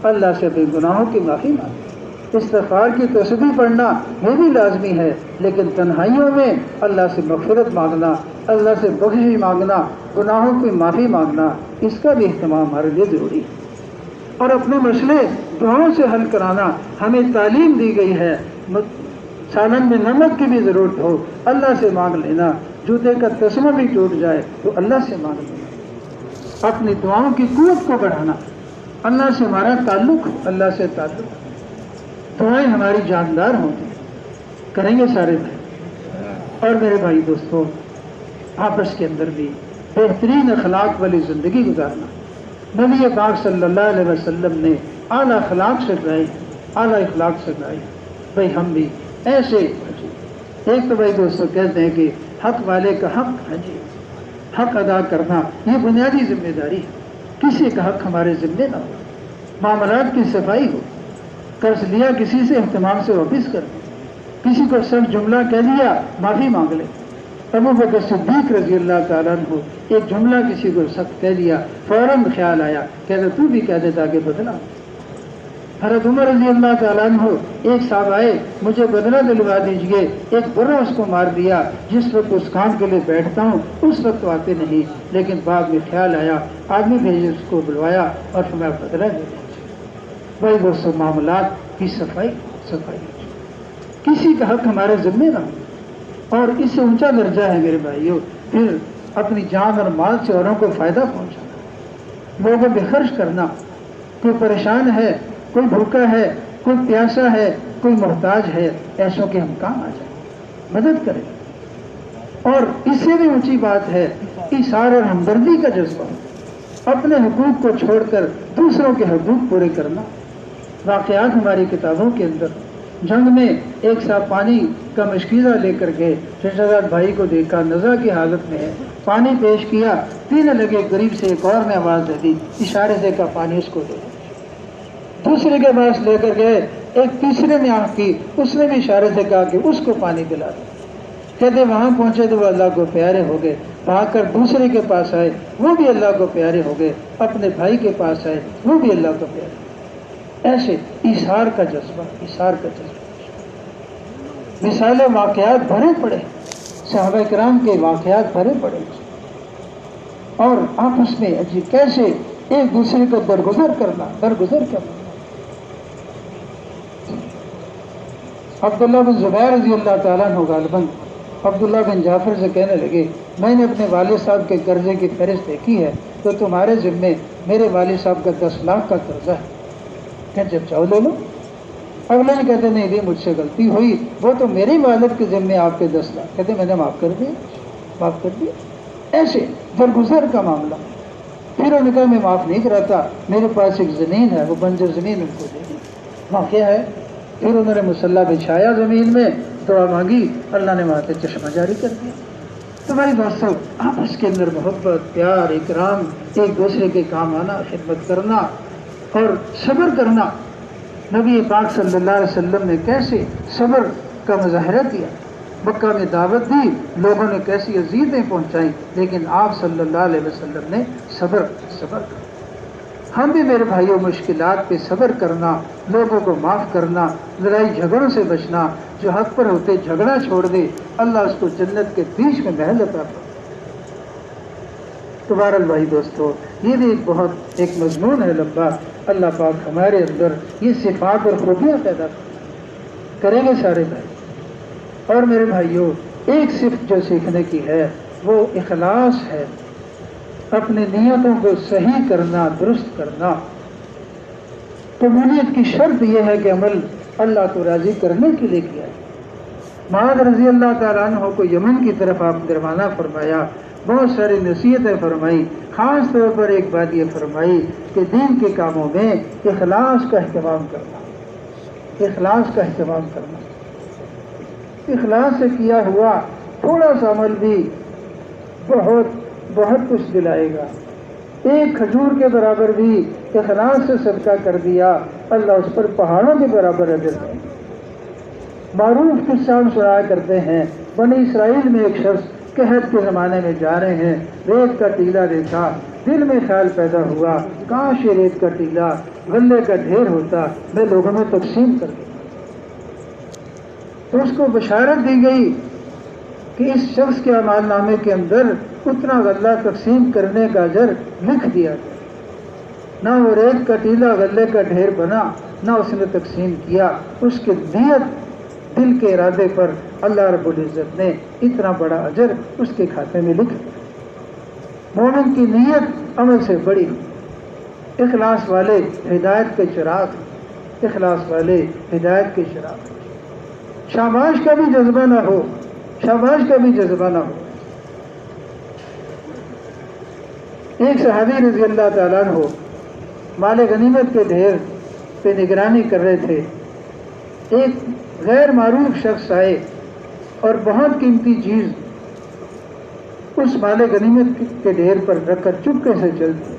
اللہ سے اپنے گناہوں کی معافی مانگیں۔ استغفار کی تسبیح پڑھنا یہ بھی لازمی ہے، لیکن تنہائیوں میں اللہ سے مغفرت مانگنا، اللہ سے بخشش مانگنا، گناہوں کی معافی مانگنا، اس کا بھی اہتمام ہمارے لیے ضروری ہے۔ اور اپنے مسئلے دعاؤں سے حل کرانا ہمیں تعلیم دی گئی ہے۔ سالن میں نمک کی بھی ضرورت ہو اللہ سے مانگ لینا، جوتے کا تسمہ بھی ٹوٹ جائے تو اللہ سے مانگ لینا، اپنی دعاؤں کی قوت کو بڑھانا، اللہ سے ہمارا تعلق ہو، اللہ سے تعلق، دعائیں ہماری جاندار ہوں گی، کریں گے سارے بھائی۔ اور میرے بھائی دوستوں، آپس کے اندر بھی بہترین اخلاق والی زندگی گزارنا۔ نبی پاک صلی اللہ علیہ وسلم نے اعلیٰ اخلاق سکھائے، اعلیٰ اخلاق سکھائے۔ بھائی ہم بھی ایسے، ایک تو بھائی دوستوں کہتے ہیں کہ حق والے کا حق، حق ادا کرنا یہ بنیادی ذمہ داری ہے، کسی کا حق ہمارے ذمے نہ ہو، معاملات کی صفائی ہو، قرض لیا کسی سے اہتمام سے واپس کر دیں، کسی کو سب جملہ کہہ دیا معافی مانگ لیں۔ ابو بکر صدیق رضی اللہ تعالیٰ عنہ ایک جملہ کسی کو سخت کہہ دیا، فوراً خیال آیا کہتے تو بھی کہہ دے تاکہ بدلا۔ حضرت عمر رضی اللہ تعالیٰ عنہ ایک صاحب آئے، مجھے بدلہ دلوا دیجئے، ایک برا اس کو مار دیا، جس وقت اس کام کے لیے بیٹھتا ہوں اس وقت تو آتے نہیں، لیکن بعد میں خیال آیا، آدمی بھیجے اس کو بلوایا اور فرمایا بدلہ دے دیجیے۔ بھائی دوستوں، معاملات کی صفائی، کسی کا حق ہمارے ذمے نہ ہو، اور اس سے اونچا درجہ ہے میرے بھائیوں پھر اپنی جان اور مال سے اوروں کو فائدہ پہنچانا، لوگوں پہ خرچ کرنا۔ کوئی پریشان ہے، کوئی بھوکا ہے، کوئی پیاسا ہے، کوئی محتاج ہے، ایسوں کے ہم کام آ جائیں، مدد کریں۔ اور اس سے بھی اونچی بات ہے ایثار اور ہمدردی کا جذبہ، اپنے حقوق کو چھوڑ کر دوسروں کے حقوق پورے کرنا۔ واقعات ہماری کتابوں کے اندر، جنگ میں ایک صاحب پانی کا مشکیزہ لے کر گئے، شہزاد بھائی کو دیکھا نزا کی حالت میں ہے، پانی پیش کیا، پینے لگے، قریب سے ایک اور نے آواز دے دی، اشارے سے کہا پانی اس کو دے۔ دوسرے کے پاس لے کر گئے، ایک تیسرے نے آنکھ کی، اس نے بھی اشارے سے کہا کہ اس کو پانی پلا دو۔ کہتے وہاں پہنچے تو وہ اللہ کو پیارے ہو گئے، وہاں کر دوسرے کے پاس آئے، وہ بھی اللہ کو پیارے ہو گئے، اپنے بھائی کے پاس آئے، وہ بھی اللہ کو پیارے۔ ایسے ایثار کا جذبہ، ایثار کا جذبہ۔ مثالیں واقعات بھرے پڑے، صحابہ کرام کے واقعات بھرے پڑے، اور آپس میں کیسے ایک دوسرے کو درگزر کرنا۔ عبداللہ بن زبیر رضی اللہ تعالیٰ عنہ غالباً عبداللہ بن جعفر سے کہنے لگے، میں نے اپنے والد صاحب کے قرضے کی فہرست دیکھی ہے تو تمہارے ذمے میرے والد صاحب کا 10 لاکھ کا قرضہ ہے، کہ جب چاہو لے لو۔ اگلے نے کہتے نہیں دی مجھ سے غلطی ہوئی، وہ تو میرے والد کے ذمے آپ کے 10 لاکھ، کہتے میں نے معاف کر دیا۔ ایسے درگزر کا معاملہ۔ پھر انہوں نے کہا میں معاف نہیں کراتا، میرے پاس ایک زمین ہے، وہ بنجر زمین ان کو دے دی۔ واقعہ ہے، پھر انہوں نے مصلح بچھایا زمین میں، دعا مانگی، اللہ نے وہاں سے چشمہ جاری کر دیا۔ تمہاری دوستوں، آپس کے اندر محبت، پیار، اکرام، ایک دوسرے کے کام آنا، خدمت کرنا اور صبر کرنا۔ نبی پاک صلی اللہ علیہ وسلم نے کیسے صبر کا مظاہرہ کیا، مکہ میں دعوت دی، لوگوں نے کیسی اذیتیں پہنچائیں، لیکن آپ صلی اللہ علیہ وسلم نے صبر کیا۔ ہم بھی میرے بھائیوں مشکلات پہ صبر کرنا، لوگوں کو معاف کرنا، لڑائی جھگڑوں سے بچنا، جو حق پر ہوتے جھگڑا چھوڑ دے اللہ اس کو جنت کے بیچ میں محل عطا فرمائے۔ تو بہرحال بھائی دوستو، یہ بھی ایک مضمون ہے لمبا۔ اللہ پاک ہمارے اندر یہ صفات اور خوبیاں پیدا کریں گے سارے بھائی۔ اور میرے بھائیوں، ایک صفت جو سیکھنے کی ہے وہ اخلاص ہے، اپنے نیتوں کو صحیح کرنا، درست کرنا۔ قبولیت کی شرط یہ ہے کہ عمل اللہ کو راضی کرنے کے لیے کیا ہے۔ معاذ رضی اللہ تعالیٰ عنہ کو یمن کی طرف آپ نے روانہ فرمایا، بہت ساری نصیحتیں فرمائی، خاص طور پر ایک بات یہ فرمائی کہ دین کے کاموں میں اخلاص کا اہتمام کرنا، اخلاص کا اہتمام کرنا۔ اخلاص سے کیا ہوا تھوڑا سا عمل بھی بہت کچھ دلائے گا۔ ایک کھجور کے برابر بھی اخلاص سے صدقہ کر دیا، اللہ اس پر پہاڑوں کے برابر اجر دے۔ معروف قصہ ہم سنایا کرتے ہیں، بنی اسرائیل میں ایک شخص قحط کے زمانے میں جا رہے ہیں، ریت کا ٹیلا دیکھا، دل میں خیال پیدا ہوا کاش یہ ریت کا ٹیلا غلے کا ڈھیر ہوتا، میں لوگوں میں تقسیم کر دیتا۔ تو اس کو بشارت دی گئی کہ اس شخص کے اعمال نامے کے اندر اتنا غلہ تقسیم کرنے کا اجر لکھ دیا گیا۔ نہ وہ ریت کا ٹیلا غلے کا ڈھیر بنا، نہ اس نے تقسیم کیا، اس کی نیت دل کے ارادے پر اللہ رب العزت نے اتنا بڑا اجر اس کے کھاتے میں لکھ دیا۔ مومن کی نیت عمل سے بڑی، اخلاص والے ہدایت کے چراغ، اخلاص والے ہدایت کے چراغ۔ شاباش کا بھی جذبہ نہ ہو، شاباش کا بھی جذبہ نہ ہو۔ ایک صحابی رضی اللہ تعالیٰ عنہ مال غنیمت کے ڈھیر پہ نگرانی کر رہے تھے۔ ایک غیر معروف شخص آئے اور بہت قیمتی چیز اس مال غنیمت کے ڈھیر پر رکھ کر چپکے سے چل دی۔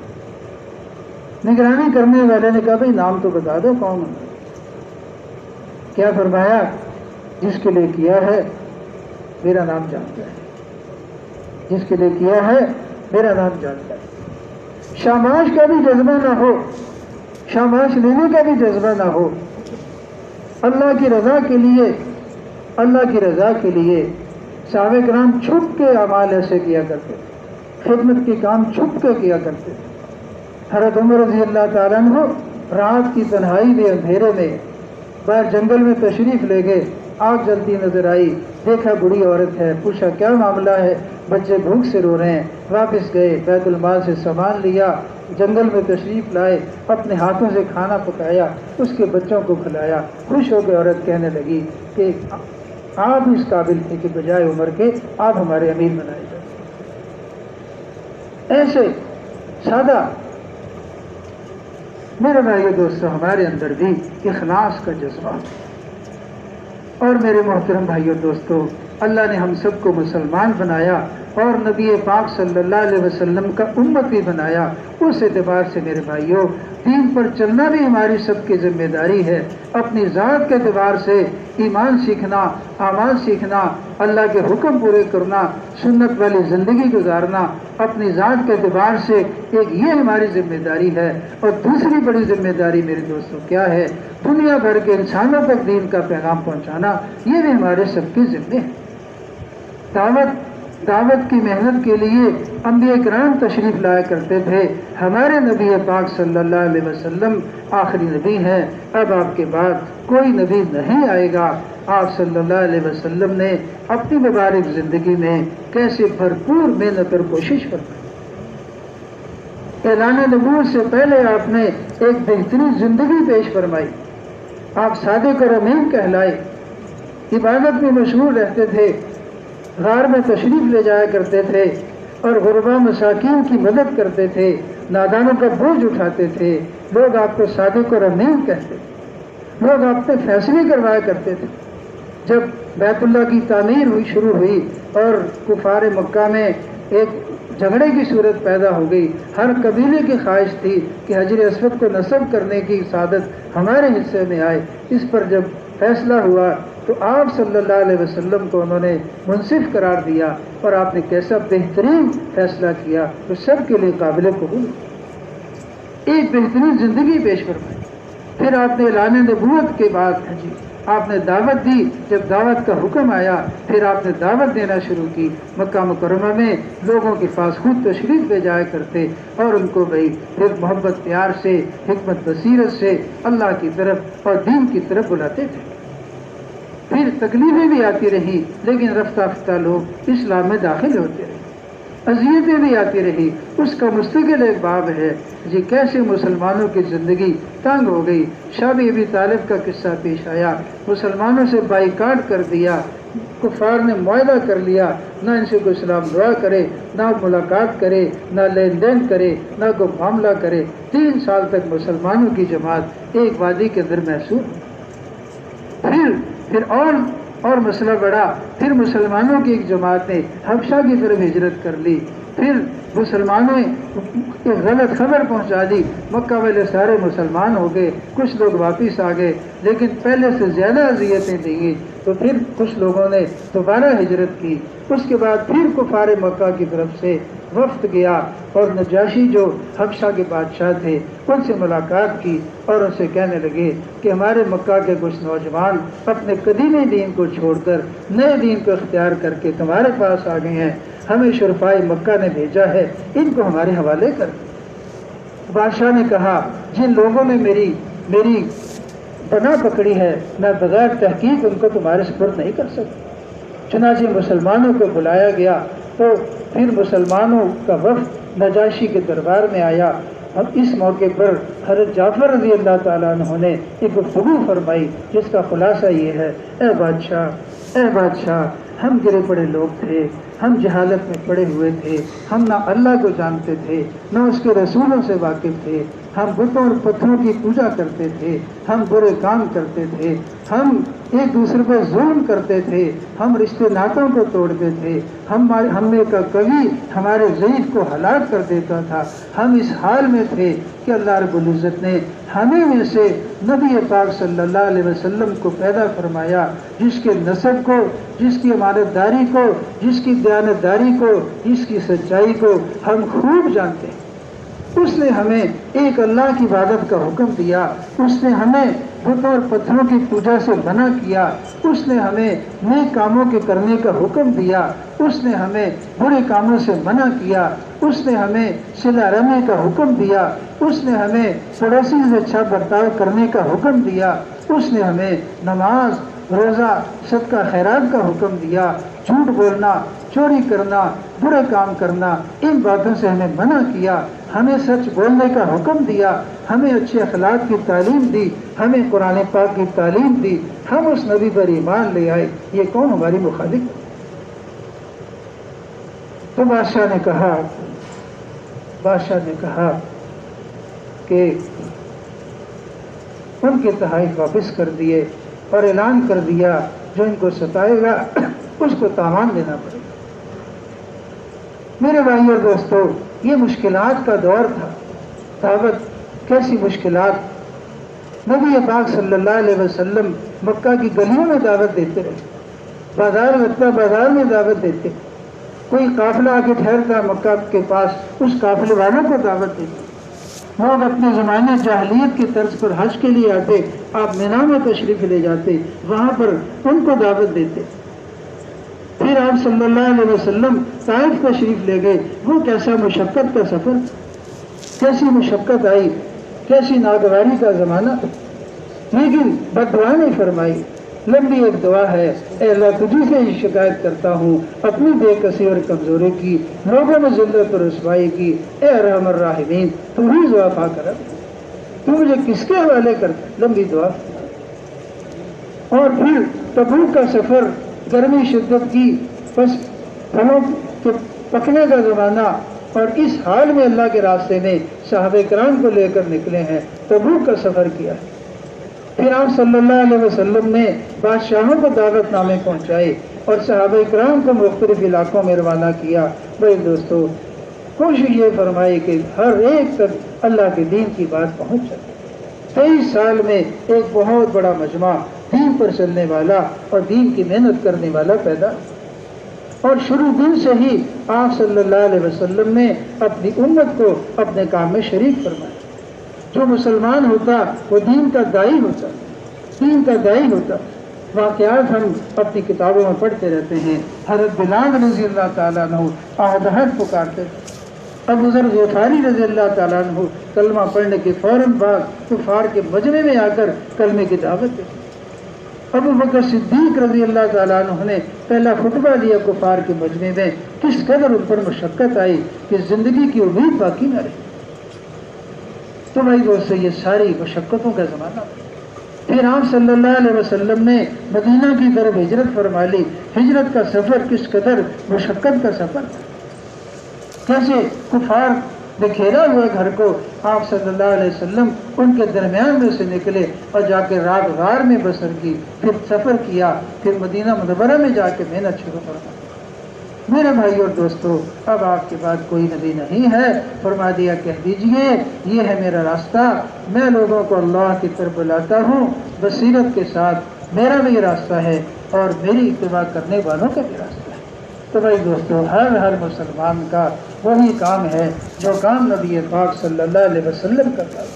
نگرانی کرنے والے نے کہا بھائی نام تو بتا دو کون ہے؟ کیا فرمایا؟ جس کے لیے کیا ہے میرا نام جانتا ہے، جس کے لیے کیا ہے میرا نام جانتا ہے۔ شاباش کا بھی جذبہ نہ ہو، شاباش لینے کا بھی جذبہ نہ ہو۔ اللہ کی رضا کے لیے، اللہ کی رضا کے لیے صحابہ کرام چھپ کے اعمال ایسے کیا کرتے تھے، خدمت کے کام چھپ کے کیا کرتے تھے۔ حضرت عمر رضی اللہ تعالیٰ عنہ رات کی تنہائی میں اندھیرے میں باہر جنگل میں تشریف لے گئے، آگ جلتی نظر آئی، دیکھا بڑی عورت ہے، پوچھا کیا معاملہ ہے؟ بچے بھوک سے رو رہے ہیں۔ واپس گئے، بیت المال سے سامان لیا، جنگل میں تشریف لائے، اپنے ہاتھوں سے کھانا پکایا، اس کے بچوں کو کھلایا۔ خوش ہو کے عورت کہنے لگی کہ آپ اس قابل تھے کہ بجائے عمر کے آپ ہمارے امیر بنائے جائیں۔ ایسے سادہ میرے بھائیو دوستو ہمارے اندر بھی اخلاص کا جذبہ۔ اور میرے محترم بھائیو دوستو، اللہ نے ہم سب کو مسلمان بنایا اور نبی پاک صلی اللہ علیہ وسلم کا امت بھی بنایا۔ اس اعتبار سے میرے بھائیو دین پر چلنا بھی ہماری سب کی ذمہ داری ہے۔ اپنی ذات کے اعتبار سے ایمان سیکھنا، اعمال سیکھنا، اللہ کے حکم پورے کرنا، سنت والی زندگی گزارنا اپنی ذات کے اعتبار سے ایک یہ ہماری ذمہ داری ہے۔ اور دوسری بڑی ذمہ داری میرے دوستو کیا ہے؟ دنیا بھر کے انسانوں تک دین کا پیغام پہنچانا، یہ بھی ہمارے سب کے ذمہ ہے۔ دعوت کی محنت کے لیے انبیاء کرام تشریف لایا کرتے تھے۔ ہمارے نبی پاک صلی اللہ علیہ وسلم آخری نبی ہیں، اب آپ کے بعد کوئی نبی نہیں آئے گا۔ آپ صلی اللہ علیہ وسلم نے اپنی مبارک زندگی میں کیسے بھرپور محنت اور کوشش فرمائی۔ اعلان نبوت سے پہلے آپ نے ایک بہترین زندگی پیش فرمائی۔ آپ صادق اور امین کہلائے، عبادت میں مشغول رہتے تھے، غار میں تشریف لے جایا کرتے تھے اور غربا مساکین کی مدد کرتے تھے، نادانوں کا بوجھ اٹھاتے تھے۔ لوگ آپ کو صادق اور امین کہتے تھے، لوگ آپ سے فیصلے کروایا کرتے تھے۔ جب بیت اللہ کی تعمیر شروع ہوئی اور کفار مکہ میں ایک جھگڑے کی صورت پیدا ہو گئی، ہر قبیلے کی خواہش تھی کہ حجر اسود کو نصب کرنے کی سعادت ہمارے حصے میں آئے۔ اس پر جب فیصلہ ہوا تو آپ صلی اللہ علیہ وسلم کو انہوں نے منصف قرار دیا اور آپ نے کیسا بہترین فیصلہ کیا تو سب کے لیے قابل قبول، ایک بہترین زندگی پیش فرمائی۔ پھر آپ نے اعلان نبوت کے بعد آپ نے دعوت دی۔ جب دعوت کا حکم آیا پھر آپ نے دعوت دینا شروع کی۔ مکہ مکرمہ میں لوگوں کے پاس خود تشریف لے جایا کرتے اور ان کو بھائی پھر محبت پیار سے، حکمت بصیرت سے اللہ کی طرف اور دین کی طرف بلاتے تھے۔ پھر تکلیفیں بھی آتی رہی لیکن رفتہ رفتہ لوگ اسلام میں داخل ہوتے رہے، اذیتیں بھی آتی رہی۔ اس کا مستقل ایک باب ہے جی کیسے مسلمانوں کی زندگی تنگ ہو گئی۔ شاہ ابی طالب کا قصہ پیش آیا، مسلمانوں سے بائیکاٹ کر دیا، کفار نے معاہدہ کر لیا، نہ ان سے کوئی سلام دعا کرے، نہ ملاقات کرے، نہ لین دین کرے، نہ کوئی معاملہ کرے۔ 3 سال تک مسلمانوں کی جماعت ایک وادی کے اندر محسوس ہوئی۔ پھر اور مسئلہ بڑھا، پھر مسلمانوں کی ایک جماعت نے حبشہ کی طرف ہجرت کر لی۔ پھر مسلمانوں نے ایک غلط خبر پہنچا دی، مکہ والے سارے مسلمان ہو گئے، کچھ لوگ واپس آ گئے لیکن پہلے سے زیادہ اذیتیں دی گئی۔ تو پھر کچھ لوگوں نے دوبارہ ہجرت کی۔ اس کے بعد پھر کفار مکہ کی طرف سے وفد گیا اور نجاشی جو حبشہ کے بادشاہ تھے ان سے ملاقات کی اور ان سے کہنے لگے کہ ہمارے مکہ کے کچھ نوجوان اپنے قدیمی دین کو چھوڑ کر نئے دین کو اختیار کر کے تمہارے پاس آ گئے ہیں، ہمیں شرفائے مکہ نے بھیجا ہے، ان کو ہمارے حوالے کر۔ بادشاہ نے کہا جن لوگوں نے میری پناہ پکڑی ہے میں بغیر تحقیق ان کو تمہارے سپرد نہیں کر سکتا۔ چنانچہ مسلمانوں کو بلایا گیا تو پھر مسلمانوں کا وفد نجاشی کے دربار میں آیا، اور اس موقع پر حضرت جعفر رضی اللہ تعالیٰ عنہ نے ایک گفتگو فرمائی جس کا خلاصہ یہ ہے، اے بادشاہ ہم گرے پڑے لوگ تھے، ہم جہالت میں پڑے ہوئے تھے، ہم نہ اللہ کو جانتے تھے نہ اس کے رسولوں سے واقف تھے، ہم بتوں اور پتھروں کی پوجا کرتے تھے، ہم برے کام کرتے تھے، ہم ایک دوسرے پر ظلم کرتے تھے، ہم رشتے ناتوں کو توڑتے تھے، ہم میں کا کبھی ہمارے ضعیف کو ہلاک کر دیتا تھا۔ ہم اس حال میں تھے کہ اللہ رب العزت نے ہمیں میں سے نبی پاک صلی اللہ علیہ وسلم کو پیدا فرمایا، جس کے نسب کو، جس کی امانت داری کو، جس کی دیانت داری کو، جس کی سچائی کو ہم خوب جانتے ہیں۔ اس نے ہمیں ایک اللہ کی عبادت کا حکم دیا، اس نے ہمیں بتوں اور پتھروں کی پوجا سے منع کیا، اس نے ہمیں نیک کاموں کے کرنے کا حکم دیا، اس نے ہمیں برے کاموں سے منع کیا، اس نے ہمیں صلہ رحمی کا حکم دیا، اس نے ہمیں پڑوسی سے اچھا برتاؤ کرنے کا حکم دیا، اس نے ہمیں نماز، روزہ، صدقہ خیرات کا حکم دیا، جھوٹ بولنا، چوری کرنا، برے کام کرنا، ان باتوں سے ہمیں منع کیا، ہمیں سچ بولنے کا حکم دیا، ہمیں اچھے اخلاق کی تعلیم دی، ہمیں قرآن پاک کی تعلیم دی، ہم اس نبی پر ایمان لے آئے، یہ کون ہماری مخالف ہے؟ تو بادشاہ نے کہا کہ ان کے تحائف واپس کر دیے اور اعلان کر دیا جو ان کو ستائے گا اس کو تاوان دینا پڑے گا۔ میرے بھائی اور دوستو، یہ مشکلات کا دور تھا۔ دعوت کیسی مشکلات! نبی پاک صلی اللہ علیہ وسلم مکہ کی گلیوں میں دعوت دیتے رہے، بازار میں دعوت دیتے، کوئی قافلہ آ کے ٹھہرتا مکہ کے پاس اس قافلے والوں کو دعوت دیتے۔ لوگ اپنے زمانے جاہلیت کی طرز پر حج کے لیے آتے، آپ مینا میں تشریف لے جاتے، وہاں پر ان کو دعوت دیتے۔ پھر آپ صلی اللہ علیہ وسلم طائف تشریف لے گئے، وہ کیسا مشقت کا سفر، کیسی مشقت آئی، کیسی ناگواری کا زمانہ، لیکن بد دعا نہیں فرمائی۔ لمبی ایک دعا ہے، اے اللہ تجھی سے ہی شکایت کرتا ہوں اپنی بے کسی اور کمزوری کی، لوگوں میں ذلت اور رسوائی کی، اے ارحم الراحمین تو ہی ضعفا کر، تو مجھے کس کے حوالے کر؟ لمبی دعا۔ اور پھر تبوک کا سفر، گرمی شدت کی، بس پھلوں کے پکنے کا زمانہ، اور اس حال میں اللہ کے راستے میں صحابہ کرام کو لے کر نکلے ہیں، تبوک کا سفر کیا۔ پھر آپ صلی اللہ علیہ وسلم نے بادشاہوں کو دعوت نامے پہنچائے اور صحابہ کرام کو مختلف علاقوں میں روانہ کیا۔ بھائی دوستو، کوشش یہ فرمائی کہ ہر ایک تک اللہ کے دین کی بات پہنچ جائے۔ 23 سال میں ایک بہت بڑا مجمع دین پر چلنے والا اور دین کی محنت کرنے والا پیدا، اور شروع دن سے ہی آپ صلی اللہ علیہ وسلم نے اپنی امت کو اپنے کام میں شریک فرمایا۔ جو مسلمان ہوتا وہ دین کا داعی ہوتا، دین کا داعی ہوتا۔ واقعات ہم اپنی کتابوں میں پڑھتے رہتے ہیں۔ حضرت بلال رضی اللہ تعالیٰ عنہ عہد پکارتے تھے، ابو ذر غفاری رضی اللہ تعالیٰ عنہ کلمہ پڑھنے کے فوراً بعد کفار کے مجمع میں آ کر کلمے کی دعوت دیتے۔ ابو بکر صدیق رضی اللہ تعالیٰ عنہ نے پہلا خطبہ دیا کفار کے مجمع میں، کس قدر ان پر مشقت آئی کہ زندگی کی امید باقی نہ رہی۔ تو بھائی دوستو، یہ ساری مشقتوں کا زمانہ۔ پھر آپ صلی اللہ علیہ وسلم نے مدینہ کی طرف ہجرت فرما لی۔ ہجرت کا سفر کس قدر مشقت کا سفر تھا، کیسے کفار بکھیرا ہوا گھر کو آپ صلی اللہ علیہ وسلم ان کے درمیان میں سے نکلے اور جا کے رات غار میں بسر کی، پھر سفر کیا، پھر مدینہ منورہ میں جا کے محنت شروع فرمائی۔ میرے بھائی اور دوستو، اب آپ کے بعد کوئی نبی نہیں ہے، فرما دیا کہہ دیجئے یہ ہے میرا راستہ، میں لوگوں کو اللہ کی طرف بلاتا ہوں بصیرت کے ساتھ، میرا بھی راستہ ہے اور میری اتباع کرنے والوں کا بھی راستہ ہے۔ تو بھائی دوستو، ہر مسلمان کا وہی کام ہے جو کام نبی پاک صلی اللہ علیہ وسلم کرتا ہے۔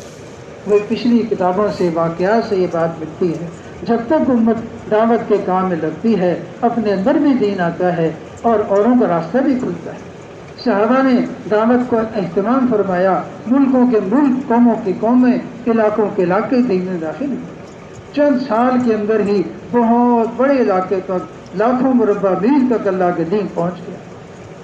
وہ پچھلی کتابوں سے، واقعات سے یہ بات ملتی ہے، جب تک امت دعوت کے کام میں لگتی ہے اپنے اندر بھی دین آتا ہے اور اوروں کا راستہ بھی کھلتا ہے۔ صحابہ نے دعوت کو اہتمام فرمایا، ملکوں کے ملک، قوموں کی قومیں، علاقوں کے علاقے دین میں داخل ہوئے۔ چند سال کے اندر ہی بہت بڑے علاقے تک، لاکھوں مربع میل تک اللہ کے دین پہنچ گیا۔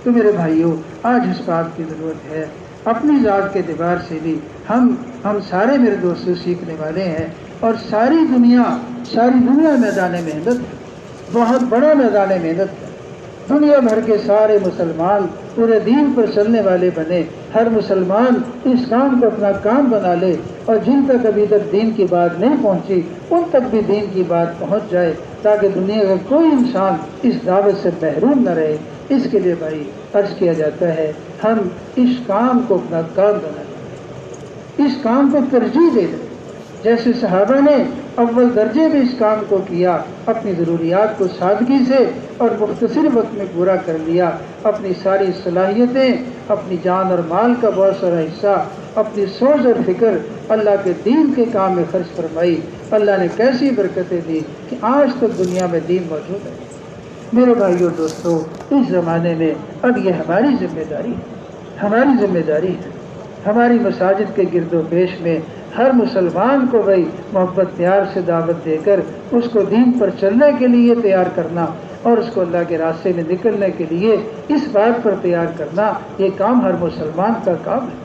تو میرے بھائیوں، آج اس بات کی ضرورت ہے، اپنی ذات کے اعتبار سے بھی ہم سارے میرے دوستوں سیکھنے والے ہیں، اور ساری دنیا میدان محنت ہے، بہت بڑا میدان محنت ہے۔ دنیا بھر کے سارے مسلمان پورے دین پر چلنے والے بنے، ہر مسلمان اس کام کو اپنا کام بنا لے، اور جن تک ابھی تک دین کی بات نہیں پہنچی ان تک بھی دین کی بات پہنچ جائے، تاکہ دنیا کا کوئی انسان اس دعوت سے محروم نہ رہے۔ اس کے لیے بھائی عرض کیا جاتا ہے، ہم اس کام کو اپنا کام بنا لیں، اس کام کو ترجیح دے دیں۔ جیسے صحابہ نے اول درجے میں اس کام کو کیا، اپنی ضروریات کو سادگی سے اور مختصر وقت میں پورا کر لیا، اپنی ساری صلاحیتیں، اپنی جان اور مال کا بہت سارا حصہ، اپنی سوچ اور فکر اللہ کے دین کے کام میں خرچ فرمائی۔ اللہ نے کیسی برکتیں دی کہ آج تک دنیا میں دین موجود ہے۔ میرے بھائیوں دوستو، اس زمانے میں اب یہ ہماری ذمہ داری ہے، ہماری مساجد کے گرد و پیش میں ہر مسلمان کو بھائی محبت پیار سے دعوت دے کر اس کو دین پر چلنے کے لیے تیار کرنا، اور اس کو اللہ کے راستے میں نکلنے کے لیے اس بات پر تیار کرنا، یہ کام ہر مسلمان کا کام ہے۔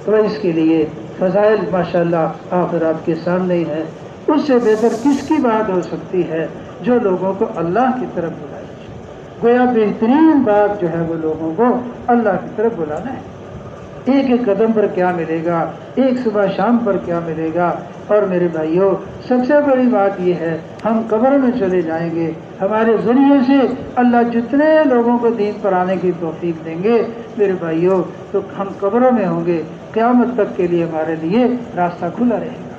تو اس کے لیے فضائل ماشاءاللہ آخرات کے سامنے ہی ہے۔ اس سے بہتر کس کی بات ہو سکتی ہے جو لوگوں کو اللہ کی طرف بلائے؟ گویا بہترین بات جو ہے وہ لوگوں کو اللہ کی طرف بلانا ہے۔ ایک ایک قدم پر کیا ملے گا، ایک صبح شام پر کیا ملے گا۔ اور میرے بھائیوں، سب سے بڑی بات یہ ہے، ہم قبر میں چلے جائیں گے، ہمارے ذریعے سے اللہ جتنے لوگوں کو دین پر آنے کی توفیق دیں گے میرے بھائیوں، تو ہم قبروں میں ہوں گے، قیامت تک کے لیے ہمارے لیے راستہ کھلا رہے گا۔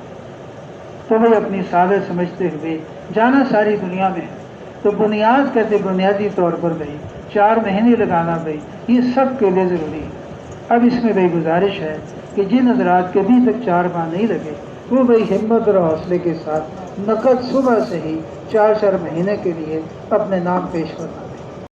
تو بھائی اپنی سعادت سمجھتے ہوئے جانا ساری دنیا میں ہے، تو بنیاد کہتے بنیادی طور پر بھائی 4 مہینے لگانا بھائی یہ سب کے لیے ضروری ہے۔ اب اس میں بھائی گزارش ہے کہ جن حضرات کے ابھی تک 4 ماہ نہیں لگے، وہ بھائی ہمت اور حوصلے کے ساتھ نقد صبح سے ہی 4 مہینے کے لیے اپنے نام پیش کرنا۔